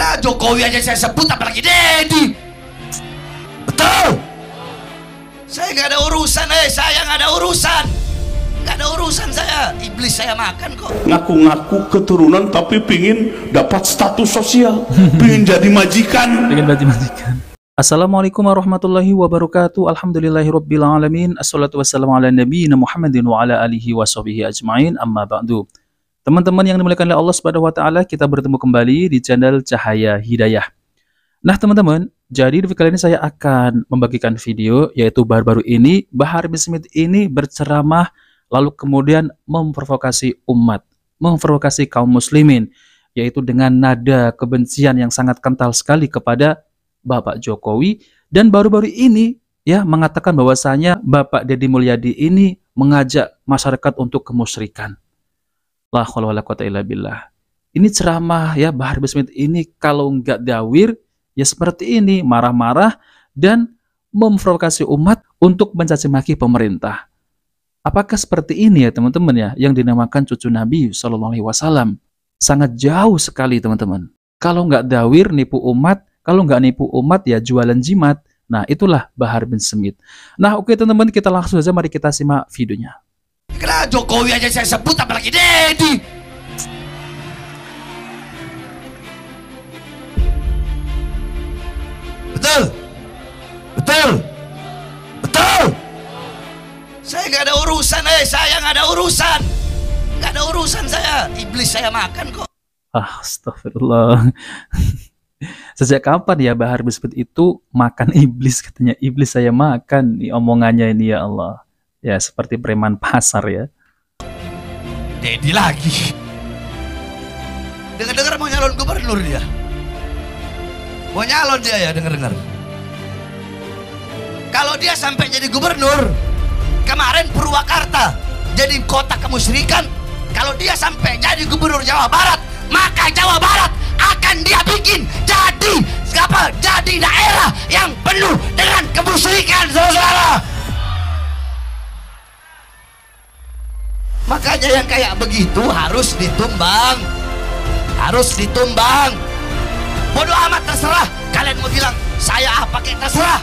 Kira Jokowi aja saya sebut, apalagi Dedi. Betul. Saya nggak ada urusan, saya nggak ada urusan. Nggak ada urusan saya. Iblis saya makan kok. Ngaku-ngaku keturunan tapi pingin dapat status sosial, pingin jadi majikan. Pengen jadi majikan. Assalamualaikum warahmatullahi wabarakatuh. Alhamdulillahirabbil alamin. Assalatu wassalamu ala nabiyina Muhammadin wa ala alihi washabihi ajmain. Amma ba'du. Teman-teman yang dimuliakan oleh Allah Subhanahu wa taala, kita bertemu kembali di channel Cahaya Hidayah. Nah, teman-teman, jadi di video kali ini saya akan membagikan video, yaitu baru-baru ini Bahar bin Smith ini berceramah lalu kemudian memprovokasi umat, memprovokasi kaum muslimin, yaitu dengan nada kebencian yang sangat kental sekali kepada Bapak Jokowi, dan baru-baru ini ya mengatakan bahwasanya Bapak Deddy Mulyadi ini mengajak masyarakat untuk kemusyrikan. La haula wala quwata illa billah. Ini ceramah ya Bahar bin Smith ini kalau nggak dawir ya seperti ini, marah-marah dan memprovokasi umat untuk mencaci maki pemerintah. Apakah seperti ini ya teman-teman ya yang dinamakan cucu Nabi Shallallahu Alaihi Wasallam? Sangat jauh sekali teman-teman. Kalau nggak dawir nipu umat, kalau nggak nipu umat ya jualan jimat. Nah itulah Bahar bin Smith. Nah oke teman-teman, kita langsung saja mari kita simak videonya. Kira Jokowi aja saya sebut, apalagi Dedi. Betul. Betul. Betul. Saya nggak ada urusan, saya nggak ada urusan. Nggak ada urusan saya. Iblis saya makan kok. Astagfirullah. Sejak kapan ya Bahar bin Smith itu makan iblis, katanya iblis saya makan. Nih omongannya ini ya Allah. Ya seperti preman pasar ya. Dedi lagi. Dengar-dengar mau nyalon gubernur dia. Mau nyalon dia ya, dengar-dengar. Kalau dia sampai jadi gubernur, kemarin Purwakarta jadi kota kemusyrikan. Kalau dia sampai jadi gubernur Jawa Barat, maka Jawa Barat akan dia bikin jadi apa? Jadi daerah yang penuh dengan kemusyrikan, saudara. Makanya yang kayak begitu harus ditumbang. Harus ditumbang. Bodoh amat, terserah. Kalian mau bilang saya apa, kayak terserah.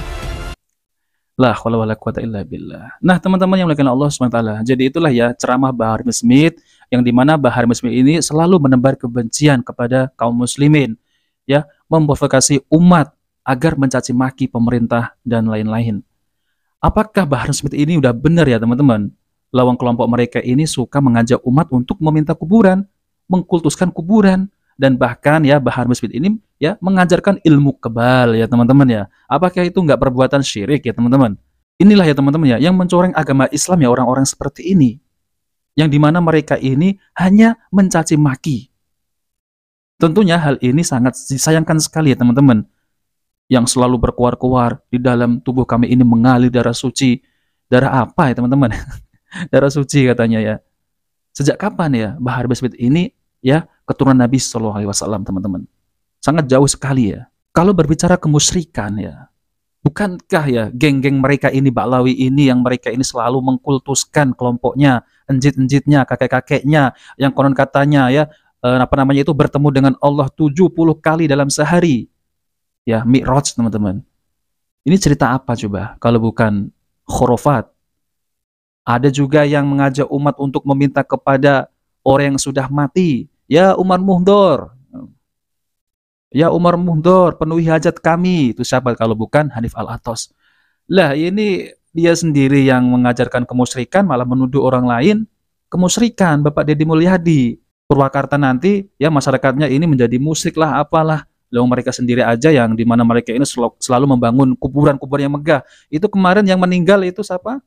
La haula wala quwata illa billah. Nah, teman-teman yang dimuliakan Allah Subhanahu wa taala. Jadi itulah ya ceramah Bahar bin Smith yang dimana Bahar bin Smith ini selalu menebar kebencian kepada kaum muslimin, ya, memprovokasi umat agar mencaci maki pemerintah dan lain-lain. Apakah Bahar bin Smith ini udah benar ya, teman-teman? Lawang kelompok mereka ini suka mengajak umat untuk meminta kuburan, mengkultuskan kuburan, dan bahkan ya Bahar bin Smith ini ya mengajarkan ilmu kebal ya teman-teman ya. Apakah itu nggak perbuatan syirik ya teman-teman? Inilah ya teman-teman ya yang mencoreng agama Islam ya orang-orang seperti ini, yang dimana mereka ini hanya mencaci maki. Tentunya hal ini sangat disayangkan sekali ya teman-teman, yang selalu berkuar-kuar di dalam tubuh kami ini mengalir darah suci. Darah apa ya teman-teman? Darah suci katanya ya. Sejak kapan ya Bahar bin Smith ini ya keturunan Nabi Shallallahu Alaihi Wasallam teman-teman? Sangat jauh sekali ya. Kalau berbicara kemusyrikan ya, bukankah ya geng-geng mereka ini, Baklawi ini, yang mereka ini selalu mengkultuskan kelompoknya, enjit-enjitnya, kakek-kakeknya, yang konon katanya ya itu bertemu dengan Allah 70 kali dalam sehari. Ya, Mi'raj teman-teman. Ini cerita apa coba kalau bukan khurafat? Ada juga yang mengajak umat untuk meminta kepada orang yang sudah mati. Ya Umar Mundur. Ya Umar Mundur, penuhi hajat kami. Itu siapa kalau bukan Hanif Al-Athos. Lah ini dia sendiri yang mengajarkan kemusyrikan, malah menuduh orang lain kemusyrikan. Bapak Deddy Mulyadi. Purwakarta nanti ya masyarakatnya ini menjadi musyrik lah apalah. Lalu mereka sendiri aja yang dimana mereka ini selalu membangun kuburan-kuburan yang megah. Itu kemarin yang meninggal itu siapa?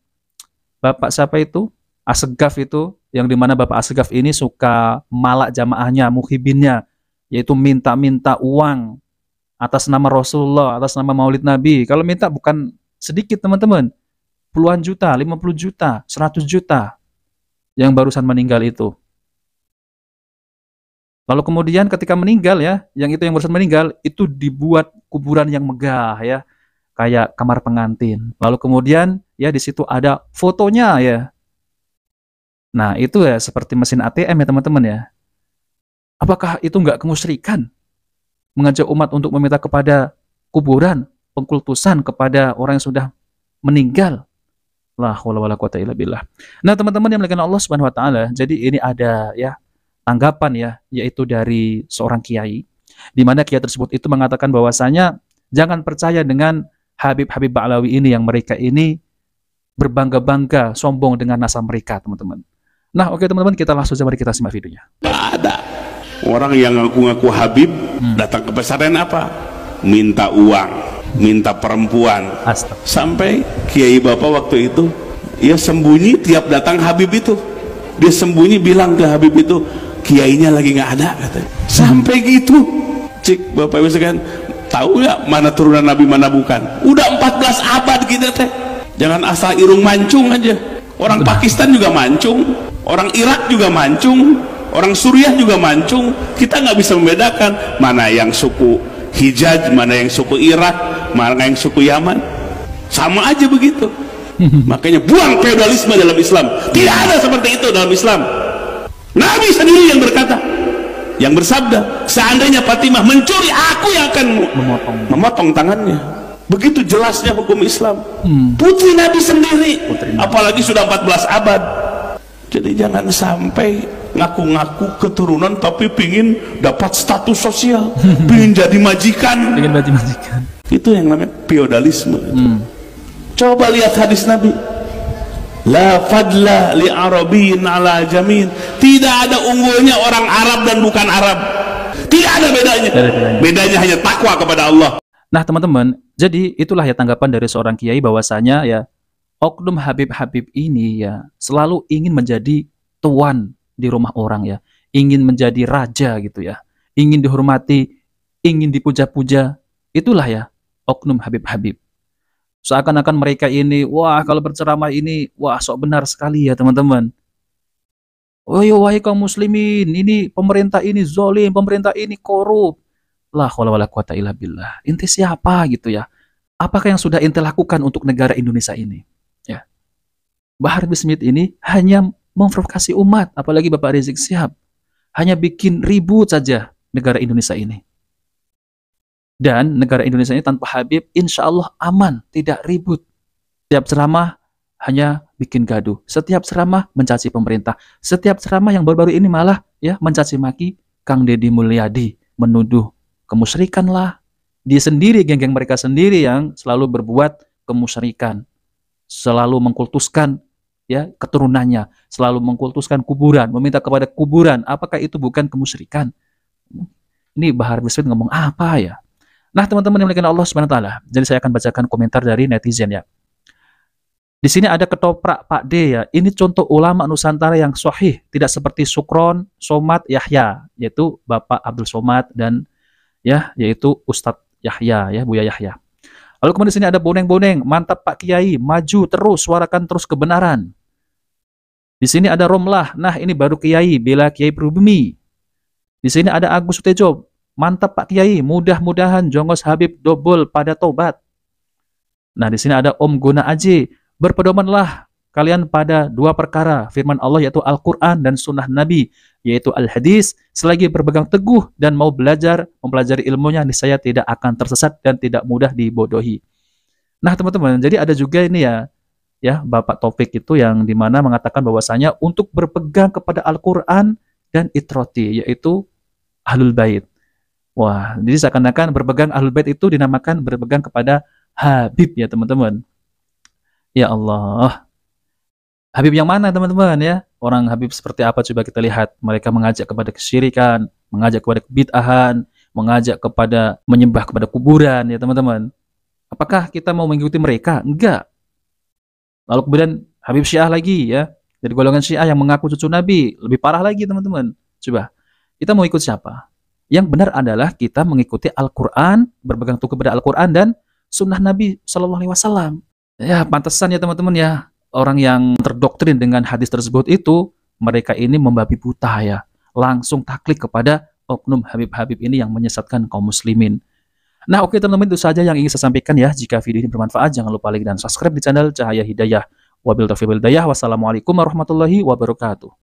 Bapak siapa itu? Asegaf itu, yang dimana Bapak Asegaf ini suka malak jamaahnya, muhibinnya, yaitu minta-minta uang atas nama Rasulullah, atas nama Maulid Nabi. Kalau minta bukan sedikit teman-teman, puluhan juta, 50 juta, 100 juta yang barusan meninggal itu. Lalu kemudian ketika meninggal ya, yang barusan meninggal itu dibuat kuburan yang megah ya, kayak kamar pengantin. Lalu kemudian ya di situ ada fotonya ya. Nah itu ya seperti mesin ATM ya teman-teman ya. Apakah itu nggak kemusyrikan? mengajak umat untuk meminta kepada kuburan, pengkultusan kepada orang yang sudah meninggal. La haula wala quwata illa billah. Nah, teman-teman yang dimuliakan Allah Subhanahu wa taala, jadi ini ada ya tanggapan ya, yaitu dari seorang kiai, di mana kiai tersebut itu mengatakan bahwasanya jangan percaya dengan Habib-Habib Ba'lawi ini yang mereka ini berbangga-bangga, sombong dengan nasab mereka, teman-teman. Nah, oke teman-teman, kita langsung saja mari kita simak videonya. Ada orang yang ngaku-ngaku Habib datang ke pesantren apa? Minta uang, minta perempuan. Astaga. Sampai kiai bapak waktu itu ia sembunyi tiap datang Habib itu. Dia sembunyi bilang ke Habib itu, kiainya lagi nggak ada katanya. Sampai gitu. Cik bapak bisa kan tahu ya mana turunan Nabi mana bukan. Udah 14 abad kita teh. Jangan asal irung mancung aja. Orang Pakistan juga mancung, orang Irak juga mancung, orang Suriah juga mancung. Kita nggak bisa membedakan mana yang suku Hijaz, mana yang suku Irak, mana yang suku Yaman. Sama aja begitu. Makanya buang feodalisme dalam Islam. Tidak ada seperti itu dalam Islam. Nabi sendiri yang berkata, yang bersabda, seandainya Fatimah mencuri, aku yang akan memotong tangannya. Begitu jelasnya hukum Islam. Putri Nabi sendiri, apalagi sudah 14 abad. Jadi jangan sampai ngaku-ngaku keturunan tapi pingin dapat status sosial, pingin jadi majikan. Pengen jadi majikan. Itu yang namanya feodalisme. Coba lihat hadis Nabi. La fadla li arabiyyin ala jamin. Tidak ada unggulnya orang Arab dan bukan Arab. Tidak ada bedanya. Bedanya hanya takwa kepada Allah. Nah, teman-teman, jadi itulah ya tanggapan dari seorang kiai bahwasanya ya oknum Habib-Habib ini ya selalu ingin menjadi tuan di rumah orang ya, ingin menjadi raja gitu ya, ingin dihormati, ingin dipuja-puja. Itulah ya oknum Habib-Habib. Seakan-akan mereka ini, wah kalau berceramah ini, wah sok benar sekali ya teman-teman. Oh ya wahai kaum muslimin, ini pemerintah ini zolim, pemerintah ini korup. La haula wala quwata illa billah. Inti siapa gitu ya? Apakah yang sudah inti lakukan untuk negara Indonesia ini? Ya. Bahar bin Smith ini hanya memprovokasi umat, apalagi Bapak Rizik Syihab. Hanya bikin ribut saja negara Indonesia ini. Dan negara Indonesia ini tanpa Habib, insya Allah aman, tidak ribut. Setiap ceramah hanya bikin gaduh. Setiap ceramah mencaci pemerintah. Setiap ceramah yang baru-baru ini malah ya mencaci maki Kang Deddy Mulyadi, menuduh kemusyrikan lah. Dia sendiri, geng-geng mereka sendiri yang selalu berbuat kemusyrikan, selalu mengkultuskan ya keturunannya, selalu mengkultuskan kuburan, meminta kepada kuburan. Apakah itu bukan kemusyrikan? Ini Bahar bin Smith ngomong apa ya? Nah, teman-teman yang dimuliakan Allah Subhanahu wa taala, jadi saya akan bacakan komentar dari netizen ya. Di sini ada ketoprak Pak D ya. Ini contoh ulama Nusantara yang sahih, tidak seperti Sukron, Somad, Yahya, yaitu Bapak Abdul Somad dan ya, yaitu Ustadz Yahya ya, Buya Yahya. Lalu kemudian di sini ada boneng-boneng, mantap Pak Kiai, maju terus, suarakan terus kebenaran. Di sini ada Romlah, nah ini baru Kiai, bela Kiai Pribumi. Di sini ada Agus Sutejo, mantap Pak Kiai, mudah-mudahan Jongos Habib double pada tobat. Nah di sini ada Om Guna Aji, berpedomanlah kalian pada dua perkara, firman Allah yaitu Al-Quran dan Sunnah Nabi, yaitu Al-Hadis, selagi berpegang teguh dan mau belajar, mempelajari ilmunya, niscaya tidak akan tersesat dan tidak mudah dibodohi. Nah teman-teman, jadi ada juga ini ya Bapak Taufik itu yang dimana mengatakan bahwasanya untuk berpegang kepada Al-Quran dan Itroti, yaitu Ahlul Bait. Wah, jadi seakan-akan berpegang Ahlul Bait itu dinamakan berpegang kepada Habib ya teman-teman. Ya Allah, Habib yang mana teman-teman ya? Orang Habib seperti apa coba kita lihat. Mereka mengajak kepada kesyirikan, mengajak kepada kebid'ahan, mengajak kepada menyembah kepada kuburan ya teman-teman. Apakah kita mau mengikuti mereka? Enggak. Lalu kemudian Habib Syiah lagi ya, dari golongan Syiah yang mengaku cucu Nabi, lebih parah lagi teman-teman. Coba, kita mau ikut siapa? Yang benar adalah kita mengikuti Al-Quran, berpegang teguh kepada Al-Quran dan Sunnah Nabi Shallallahu Alaihi Wasallam. Ya, pantesan ya teman-teman ya. Orang yang terdoktrin dengan hadis tersebut itu, mereka ini membabi buta ya. Langsung taklid kepada oknum Habib-Habib ini yang menyesatkan kaum muslimin. Nah oke teman-teman, itu saja yang ingin saya sampaikan ya. Jika video ini bermanfaat, jangan lupa like dan subscribe di channel Cahaya Hidayah. Wabillahi taufiq wal hidayah. Wassalamualaikum warahmatullahi wabarakatuh.